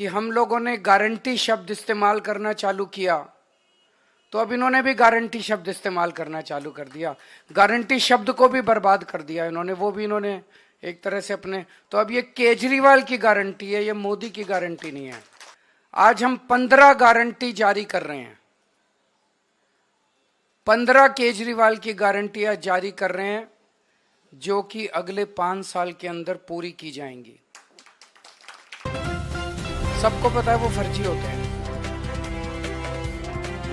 कि हम लोगों ने गारंटी शब्द इस्तेमाल करना चालू किया, तो अब इन्होंने भी गारंटी शब्द इस्तेमाल करना चालू कर दिया। गारंटी शब्द को भी बर्बाद कर दिया इन्होंने, वो भी इन्होंने एक तरह से अपने। तो अब ये केजरीवाल की गारंटी है, ये मोदी की गारंटी नहीं है। आज हम 15 गारंटी जारी कर रहे हैं, 15 केजरीवाल की गारंटियां जारी कर रहे हैं, जो कि अगले 5 साल के अंदर पूरी की जाएंगी। सबको पता है वो फर्जी होते हैं।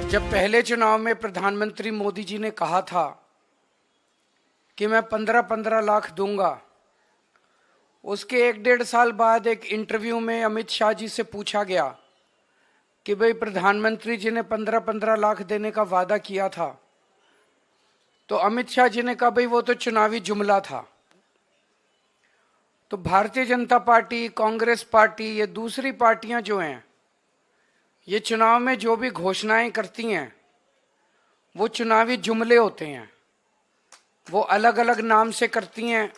जब पहले चुनाव में प्रधानमंत्री मोदी जी ने कहा था कि मैं 15-15 लाख दूंगा, उसके 1-1.5 साल बाद एक इंटरव्यू में अमित शाह जी से पूछा गया कि भाई प्रधानमंत्री जी ने 15-15 लाख देने का वादा किया था, तो अमित शाह जी ने कहा भाई वो तो चुनावी जुमला था। तो भारतीय जनता पार्टी, कांग्रेस पार्टी, ये दूसरी पार्टियां जो हैं, ये चुनाव में जो भी घोषणाएं करती हैं वो चुनावी जुमले होते हैं, वो अलग अलग नाम से करती हैं।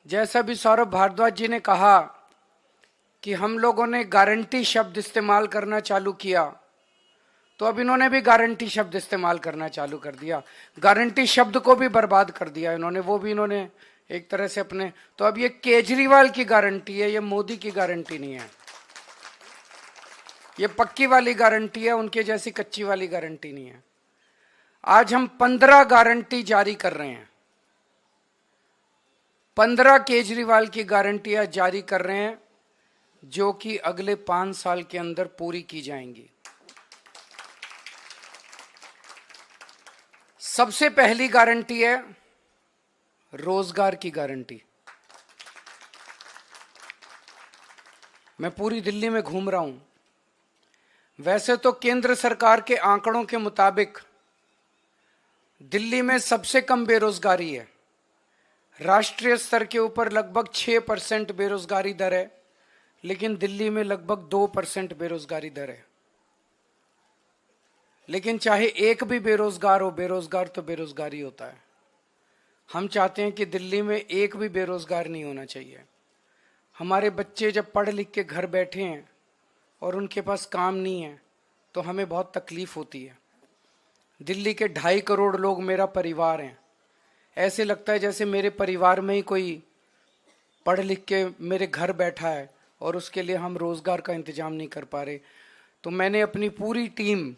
जैसा भी सौरभ भारद्वाज जी ने कहा कि हम लोगों ने गारंटी शब्द इस्तेमाल करना चालू किया, तो अब इन्होंने भी गारंटी शब्द इस्तेमाल करना चालू कर दिया। गारंटी शब्द को भी बर्बाद कर दिया इन्होंने, वो भी इन्होंने एक तरह से अपने। तो अब ये केजरीवाल की गारंटी है, ये मोदी की गारंटी नहीं है। ये पक्की वाली गारंटी है, उनके जैसी कच्ची वाली गारंटी नहीं है। आज हम 15 गारंटी जारी कर रहे हैं, 15 केजरीवाल की गारंटियां जारी कर रहे हैं, जो कि अगले 5 साल के अंदर पूरी की जाएंगी। सबसे पहली गारंटी है रोजगार की गारंटी। मैं पूरी दिल्ली में घूम रहा हूं। वैसे तो केंद्र सरकार के आंकड़ों के मुताबिक दिल्ली में सबसे कम बेरोजगारी है। राष्ट्रीय स्तर के ऊपर लगभग 6% बेरोजगारी दर है, लेकिन दिल्ली में लगभग 2% बेरोजगारी दर है। लेकिन चाहे एक भी बेरोजगार हो, बेरोजगार तो बेरोजगार ही होता है। हम चाहते हैं कि दिल्ली में एक भी बेरोजगार नहीं होना चाहिए। हमारे बच्चे जब पढ़ लिख के घर बैठे हैं और उनके पास काम नहीं है, तो हमें बहुत तकलीफ होती है। दिल्ली के 2.5 करोड़ लोग मेरा परिवार हैं। ऐसे लगता है जैसे मेरे परिवार में ही कोई पढ़ लिख के मेरे घर बैठा है और उसके लिए हम रोजगार का इंतजाम नहीं कर पा रहे। तो मैंने अपनी पूरी टीम,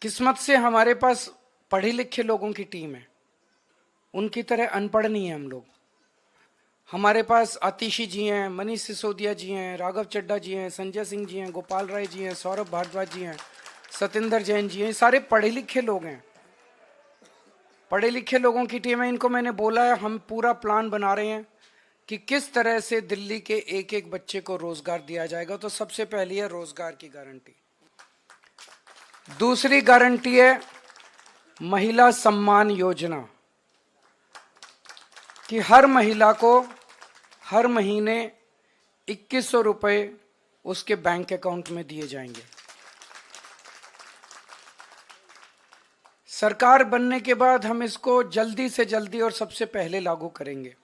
किस्मत से हमारे पास पढ़े लिखे लोगों की टीम है, उनकी तरह अनपढ़ नहीं है हम लोग। हमारे पास आतिशी जी हैं, मनीष सिसोदिया जी हैं, राघव चड्ढा जी हैं, संजय सिंह जी हैं, गोपाल राय जी हैं, सौरभ भारद्वाज जी हैं, सतेंद्र जैन जी हैं। सारे पढ़े लिखे लोग हैं, पढ़े लिखे लोगों की टीम है। इनको मैंने बोला है, हम पूरा प्लान बना रहे हैं कि किस तरह से दिल्ली के एक एक बच्चे को रोजगार दिया जाएगा। तो सबसे पहली है रोजगार की गारंटी। दूसरी गारंटी है महिला सम्मान योजना, कि हर महिला को हर महीने 2100 रुपए उसके बैंक अकाउंट में दिए जाएंगे। सरकार बनने के बाद हम इसको जल्दी से जल्दी और सबसे पहले लागू करेंगे।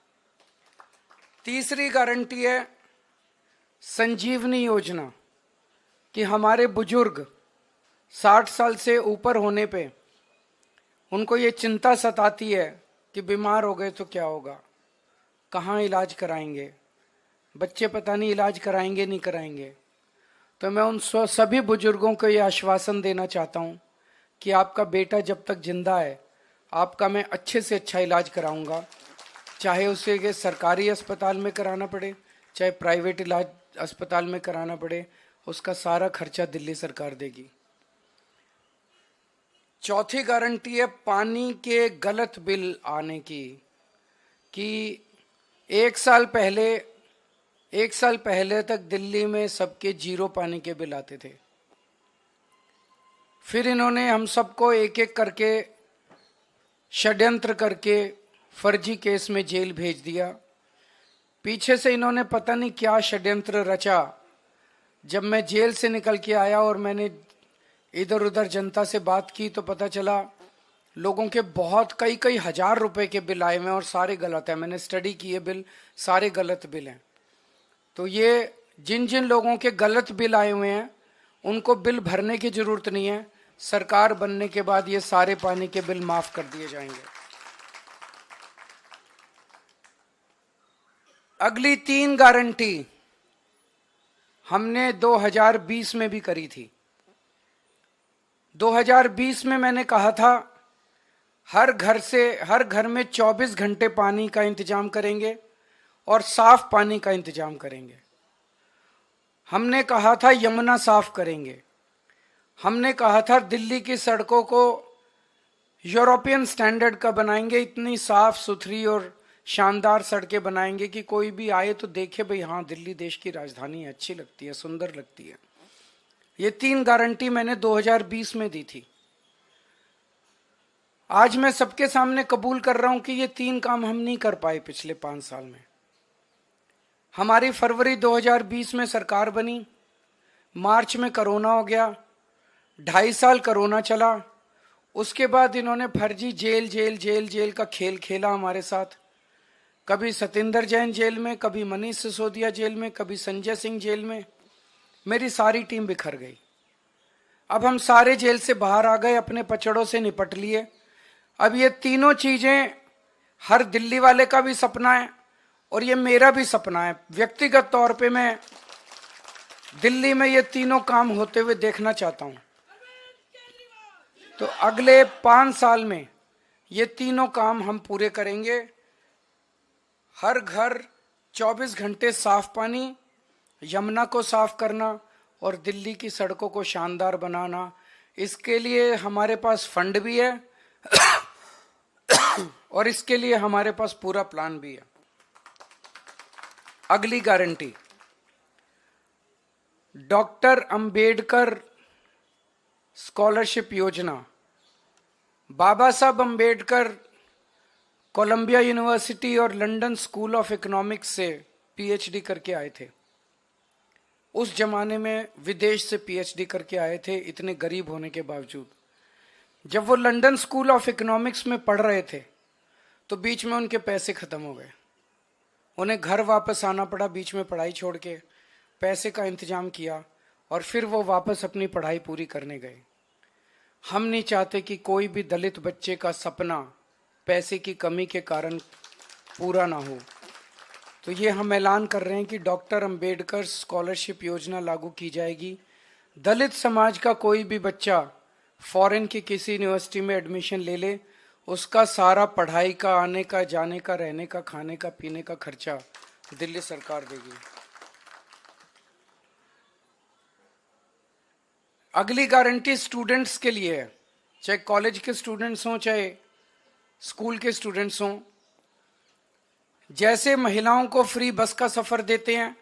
तीसरी गारंटी है संजीवनी योजना, कि हमारे बुजुर्ग 60 साल से ऊपर होने पे उनको ये चिंता सताती है कि बीमार हो गए तो क्या होगा, कहाँ इलाज कराएंगे, बच्चे पता नहीं इलाज कराएंगे नहीं कराएंगे। तो मैं उन सभी बुजुर्गों को ये आश्वासन देना चाहता हूँ कि आपका बेटा जब तक जिंदा है, आपका मैं अच्छे से अच्छा इलाज कराऊंगा, चाहे उसे के सरकारी अस्पताल में कराना पड़े, चाहे प्राइवेट इलाज अस्पताल में कराना पड़े, उसका सारा खर्चा दिल्ली सरकार देगी। चौथी गारंटी है पानी के गलत बिल आने की, कि एक साल पहले तक दिल्ली में सबके 0 पानी के बिल आते थे। फिर इन्होंने हम सबको एक एक करके षड्यंत्र करके फर्जी केस में जेल भेज दिया। पीछे से इन्होंने पता नहीं क्या षड्यंत्र रचा। जब मैं जेल से निकल के आया और मैंने इधर उधर जनता से बात की, तो पता चला लोगों के बहुत कई हजार रुपए के बिल आए हुए हैं और सारे गलत हैं। मैंने स्टडी किए बिल, सारे गलत बिल हैं। तो ये जिन जिन लोगों के गलत बिल आए हुए हैं उनको बिल भरने की जरूरत नहीं है। सरकार बनने के बाद ये सारे पानी के बिल माफ कर दिए जाएंगे। अगली 3 गारंटी हमने 2020 में भी करी थी। 2020 में मैंने कहा था हर घर में 24 घंटे पानी का इंतजाम करेंगे और साफ पानी का इंतजाम करेंगे। हमने कहा था यमुना साफ करेंगे। हमने कहा था दिल्ली की सड़कों को यूरोपियन स्टैंडर्ड का बनाएंगे, इतनी साफ सुथरी और शानदार सड़कें बनाएंगे कि कोई भी आए तो देखे भाई हाँ दिल्ली देश की राजधानी है, अच्छी लगती है, सुंदर लगती है। ये 3 गारंटी मैंने 2020 में दी थी। आज मैं सबके सामने कबूल कर रहा हूं कि ये 3 काम हम नहीं कर पाए पिछले 5 साल में। हमारी फरवरी 2020 में सरकार बनी, मार्च में कोरोना हो गया, 2.5 साल कोरोना चला। उसके बाद इन्होंने फर्जी जेल जेल जेल जेल का खेल खेला हमारे साथ। कभी सतेंद्र जैन जेल में, कभी मनीष सिसोदिया जेल में, कभी संजय सिंह जेल में। मेरी सारी टीम बिखर गई। अब हम सारे जेल से बाहर आ गए, अपने पचड़ों से निपट लिए। अब ये तीनों चीजें हर दिल्ली वाले का भी सपना है और ये मेरा भी सपना है। व्यक्तिगत तौर पे मैं दिल्ली में ये तीनों काम होते हुए देखना चाहता हूं। तो अगले 5 साल में ये तीनों काम हम पूरे करेंगे। हर घर 24 घंटे साफ पानी, यमुना को साफ करना और दिल्ली की सड़कों को शानदार बनाना। इसके लिए हमारे पास फंड भी है और इसके लिए हमारे पास पूरा प्लान भी है। अगली गारंटी, डॉक्टर अंबेडकर स्कॉलरशिप योजना। बाबा साहब अंबेडकर कोलंबिया यूनिवर्सिटी और लंदन स्कूल ऑफ इकोनॉमिक्स से पीएचडी करके आए थे। उस जमाने में विदेश से पीएचडी करके आए थे, इतने गरीब होने के बावजूद। जब वो लंदन स्कूल ऑफ इकोनॉमिक्स में पढ़ रहे थे तो बीच में उनके पैसे खत्म हो गए। उन्हें घर वापस आना पड़ा, बीच में पढ़ाई छोड़ के पैसे का इंतजाम किया और फिर वो वापस अपनी पढ़ाई पूरी करने गए। हम नहीं चाहते कि कोई भी दलित बच्चे का सपना पैसे की कमी के कारण पूरा ना हो। तो ये हम ऐलान कर रहे हैं कि डॉक्टर अंबेडकर स्कॉलरशिप योजना लागू की जाएगी। दलित समाज का कोई भी बच्चा फॉरेन की किसी यूनिवर्सिटी में एडमिशन ले ले, उसका सारा पढ़ाई का, आने का, जाने का, रहने का, खाने का, पीने का खर्चा दिल्ली सरकार देगी। अगली गारंटी स्टूडेंट्स के लिए है, चाहे कॉलेज के स्टूडेंट्स हों चाहे स्कूल के स्टूडेंट्स हों। जैसे महिलाओं को फ्री बस का सफर देते हैं,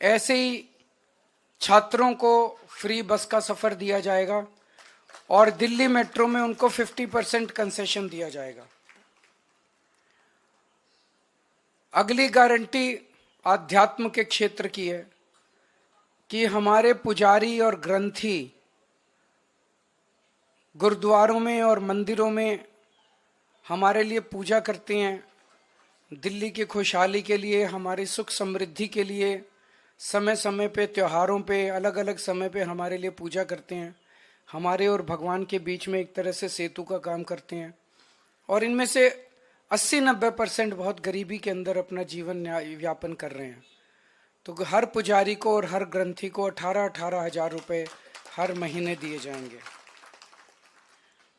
ऐसे ही छात्रों को फ्री बस का सफर दिया जाएगा और दिल्ली मेट्रो में उनको 50% कंसेशन दिया जाएगा। अगली गारंटी आध्यात्म के क्षेत्र की है कि हमारे पुजारी और ग्रंथी गुरुद्वारों में और मंदिरों में हमारे लिए पूजा करते हैं। दिल्ली की खुशहाली के लिए, हमारी सुख समृद्धि के लिए समय समय पे, त्योहारों पे, अलग अलग समय पे हमारे लिए पूजा करते हैं। हमारे और भगवान के बीच में एक तरह से सेतु का काम करते हैं। और इनमें से 80-90% बहुत गरीबी के अंदर अपना जीवन यापन कर रहे हैं। तो हर पुजारी को और हर ग्रंथी को 18-18 हजार रुपए हर महीने दिए जाएंगे।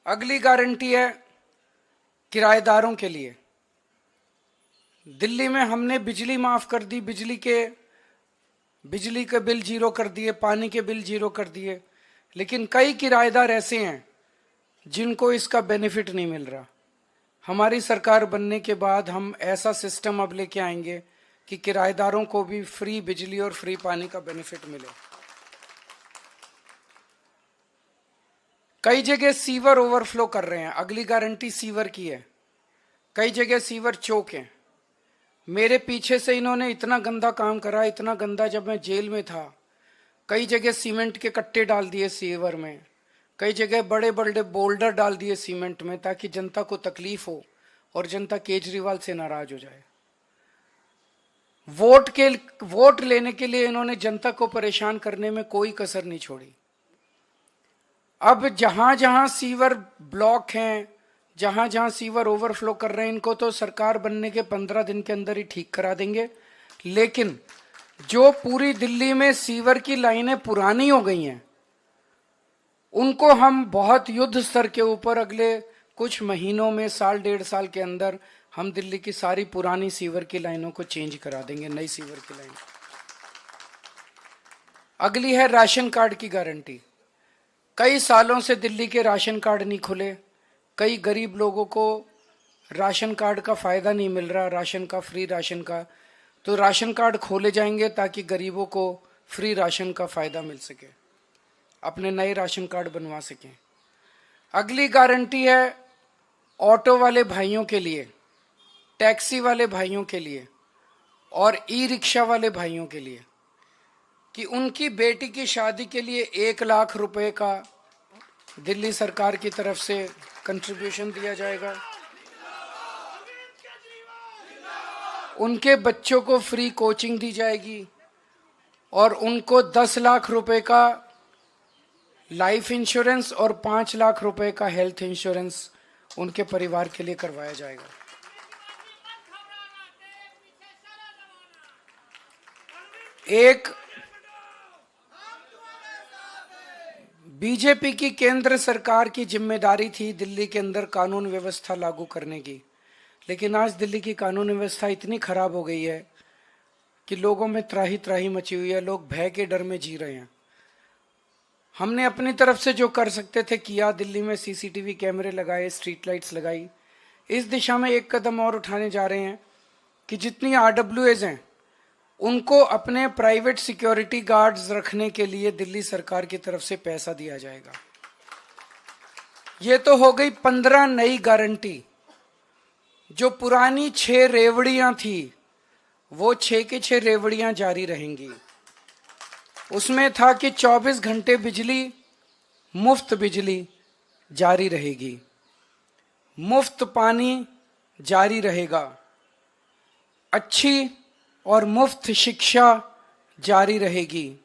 अगली गारंटी है किराएदारों के लिए। दिल्ली में हमने बिजली माफ कर दी, बिजली के बिल जीरो कर दिए, पानी के बिल जीरो कर दिए, लेकिन कई किराएदार ऐसे हैं जिनको इसका बेनिफिट नहीं मिल रहा। हमारी सरकार बनने के बाद हम ऐसा सिस्टम अब लेके आएंगे कि किराएदारों को भी फ्री बिजली और फ्री पानी का बेनिफिट मिले। कई जगह सीवर ओवरफ्लो कर रहे हैं, अगली गारंटी सीवर की है। कई जगह सीवर चौक हैं। मेरे पीछे से इन्होंने इतना गंदा काम करा, इतना गंदा, जब मैं जेल में था कई जगह सीमेंट के कट्टे डाल दिए सीवर में, कई जगह बड़े बड़े बोल्डर डाल दिए सीमेंट में ताकि जनता को तकलीफ हो और जनता केजरीवाल से नाराज हो जाए। वोट लेने के लिए इन्होंने जनता को परेशान करने में कोई कसर नहीं छोड़ी। अब जहां जहां सीवर ब्लॉक हैं, जहां जहां सीवर ओवरफ्लो कर रहे हैं, इनको तो सरकार बनने के 15 दिन के अंदर ही ठीक करा देंगे। लेकिन जो पूरी दिल्ली में सीवर की लाइनें पुरानी हो गई हैं, उनको हम बहुत युद्ध स्तर के ऊपर अगले कुछ महीनों में, साल डेढ़ साल के अंदर हम दिल्ली की सारी पुरानी सीवर की लाइनों को चेंज करा देंगे, नई सीवर की लाइन। अगली है राशन कार्ड की गारंटी। कई सालों से दिल्ली के राशन कार्ड नहीं खुले, कई गरीब लोगों को राशन कार्ड का फायदा नहीं मिल रहा, राशन का, फ्री राशन का। तो राशन कार्ड खोले जाएंगे ताकि गरीबों को फ्री राशन का फायदा मिल सके, अपने नए राशन कार्ड बनवा सकें। अगली गारंटी है ऑटो वाले भाइयों के लिए, टैक्सी वाले भाइयों के लिए और ई रिक्शा वाले भाइयों के लिए कि उनकी बेटी की शादी के लिए 1 लाख रुपए का दिल्ली सरकार की तरफ से कंट्रीब्यूशन दिया जाएगा। उनके बच्चों को फ्री कोचिंग दी जाएगी और उनको 10 लाख रुपए का लाइफ इंश्योरेंस और 5 लाख रुपए का हेल्थ इंश्योरेंस उनके परिवार के लिए करवाया जाएगा। एक बीजेपी की केंद्र सरकार की जिम्मेदारी थी दिल्ली के अंदर कानून व्यवस्था लागू करने की, लेकिन आज दिल्ली की कानून व्यवस्था इतनी खराब हो गई है कि लोगों में त्राही त्राही मची हुई है, लोग भय के डर में जी रहे हैं। हमने अपनी तरफ से जो कर सकते थे किया, दिल्ली में सीसीटीवी कैमरे लगाए, स्ट्रीट लाइट्स लगाई। इस दिशा में एक कदम और उठाने जा रहे हैं कि जितनी आरडब्ल्यूएज हैं उनको अपने प्राइवेट सिक्योरिटी गार्ड्स रखने के लिए दिल्ली सरकार की तरफ से पैसा दिया जाएगा। ये तो हो गई 15 नई गारंटी। जो पुरानी 6 रेवड़ियां थी वो 6 की 6 रेवड़ियां जारी रहेंगी। उसमें था कि 24 घंटे बिजली, मुफ्त बिजली जारी रहेगी, मुफ्त पानी जारी रहेगा, अच्छी और मुफ्त शिक्षा जारी रहेगी,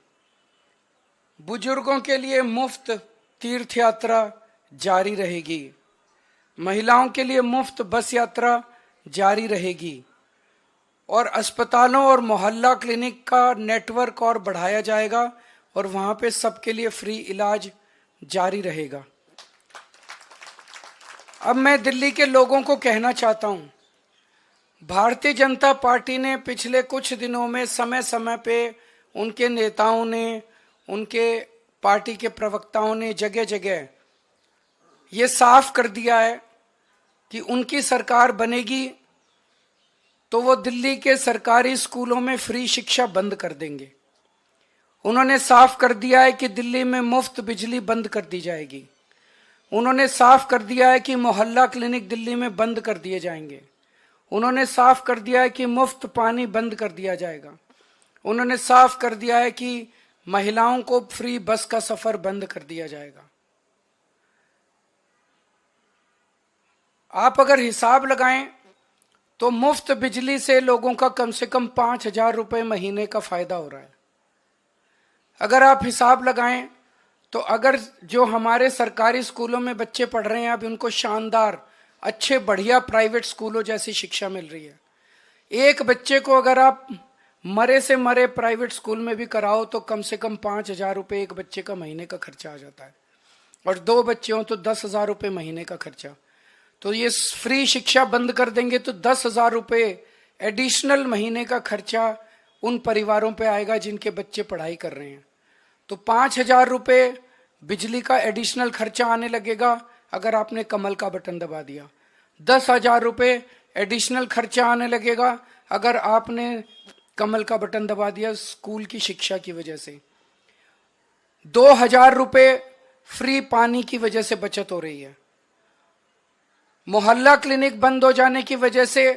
बुजुर्गों के लिए मुफ्त तीर्थ यात्रा जारी रहेगी, महिलाओं के लिए मुफ्त बस यात्रा जारी रहेगी और अस्पतालों और मोहल्ला क्लिनिक का नेटवर्क और बढ़ाया जाएगा और वहां पे सबके लिए फ्री इलाज जारी रहेगा। अब मैं दिल्ली के लोगों को कहना चाहता हूं, भारतीय जनता पार्टी ने पिछले कुछ दिनों में समय समय पे उनके नेताओं ने, उनके पार्टी के प्रवक्ताओं ने जगह जगह ये साफ कर दिया है कि उनकी सरकार बनेगी तो वो दिल्ली के सरकारी स्कूलों में फ्री शिक्षा बंद कर देंगे। उन्होंने साफ कर दिया है कि दिल्ली में मुफ्त बिजली बंद कर दी जाएगी। उन्होंने साफ कर दिया है कि मोहल्ला क्लिनिक दिल्ली में बंद कर दिए जाएंगे। उन्होंने साफ कर दिया है कि मुफ्त पानी बंद कर दिया जाएगा। उन्होंने साफ कर दिया है कि महिलाओं को फ्री बस का सफर बंद कर दिया जाएगा। आप अगर हिसाब लगाएं तो मुफ्त बिजली से लोगों का कम से कम 5,000 रुपए महीने का फायदा हो रहा है। अगर आप हिसाब लगाएं तो अगर जो हमारे सरकारी स्कूलों में बच्चे पढ़ रहे हैं अब उनको शानदार, अच्छे, बढ़िया प्राइवेट स्कूलों जैसी शिक्षा मिल रही है। एक बच्चे को अगर आप मरे से मरे प्राइवेट स्कूल में भी कराओ तो कम से कम 5,000 रुपए एक बच्चे का महीने का खर्चा आ जाता है और 2 बच्चे हो तो 10,000 रुपए महीने का खर्चा। तो ये फ्री शिक्षा बंद कर देंगे तो 10,000 रुपए एडिशनल महीने का खर्चा उन परिवारों पे आएगा जिनके बच्चे पढ़ाई कर रहे हैं। तो 5,000 रुपए बिजली का एडिशनल खर्चा आने लगेगा अगर आपने कमल का बटन दबा दिया। 10,000 रुपए एडिशनल खर्चा आने लगेगा अगर आपने कमल का बटन दबा दिया स्कूल की शिक्षा की वजह से। 2,000 रुपए फ्री पानी की वजह से बचत हो रही है। मोहल्ला क्लिनिक बंद हो जाने की वजह से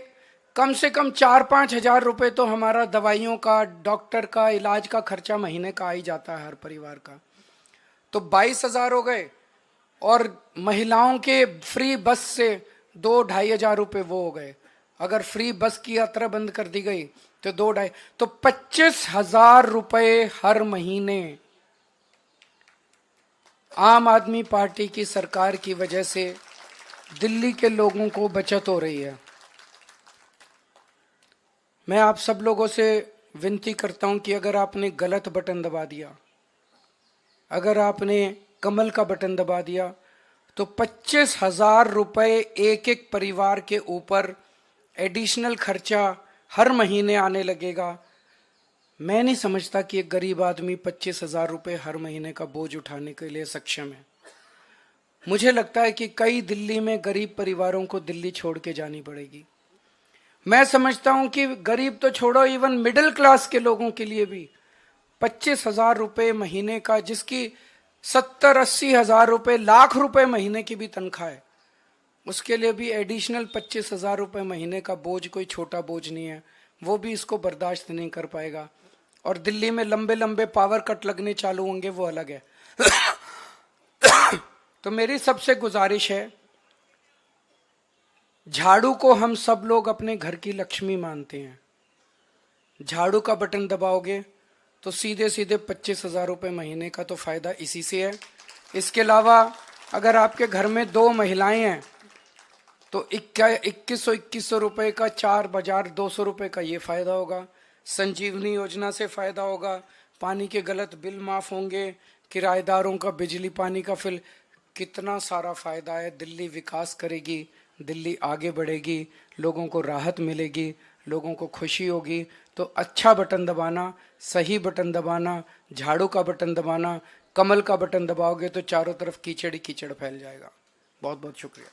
कम 4-5 हजार रुपए तो हमारा दवाइयों का, डॉक्टर का, इलाज का खर्चा महीने का आ ही जाता है हर परिवार का। तो 22,000 हो गए और महिलाओं के फ्री बस से 2-2.5 हजार रुपए वो हो गए। अगर फ्री बस की यात्रा बंद कर दी गई तो 2-2.5 तो 25,000 रुपए हर महीने आम आदमी पार्टी की सरकार की वजह से दिल्ली के लोगों को बचत हो रही है। मैं आप सब लोगों से विनती करता हूं कि अगर आपने गलत बटन दबा दिया, अगर आपने कमल का बटन दबा दिया, तो 25,000 रुपए एक एक परिवार के ऊपर एडिशनल खर्चा हर महीने आने लगेगा। मैं नहीं समझता कि एक गरीब आदमी 25,000 रुपए हर महीने का बोझ उठाने के लिए सक्षम है। मुझे लगता है कि कई दिल्ली में गरीब परिवारों को दिल्ली छोड़ के जानी पड़ेगी। मैं समझता हूं कि गरीब तो छोड़ो, इवन मिडिल क्लास के लोगों के लिए भी 25,000 रुपए महीने का, जिसकी 70-80 हजार रुपए, लाख रुपए महीने की भी तनख्वाह है, उसके लिए भी एडिशनल 25,000 रुपए महीने का बोझ कोई छोटा बोझ नहीं है। वो भी इसको बर्दाश्त नहीं कर पाएगा। और दिल्ली में लंबे लंबे पावर कट लगने चालू होंगे, वो अलग है। तो मेरी सबसे गुजारिश है, झाड़ू को हम सब लोग अपने घर की लक्ष्मी मानते हैं। झाड़ू का बटन दबाओगे तो सीधे सीधे 25,000 रुपए महीने का तो फायदा इसी से है। इसके अलावा अगर आपके घर में 2 महिलाएं हैं तो 2100 रुपए का 4,200 रुपए का ये फायदा होगा। संजीवनी योजना से फायदा होगा, पानी के गलत बिल माफ होंगे, किराएदारों का बिजली पानी का बिल, कितना सारा फायदा है। दिल्ली विकास करेगी, दिल्ली आगे बढ़ेगी, लोगों को राहत मिलेगी, लोगों को खुशी होगी। तो अच्छा बटन दबाना, सही बटन दबाना, झाड़ू का बटन दबाना, कमल का बटन दबाओगे तो चारों तरफ कीचड़ ही कीचड़ फैल जाएगा। बहुत बहुत शुक्रिया।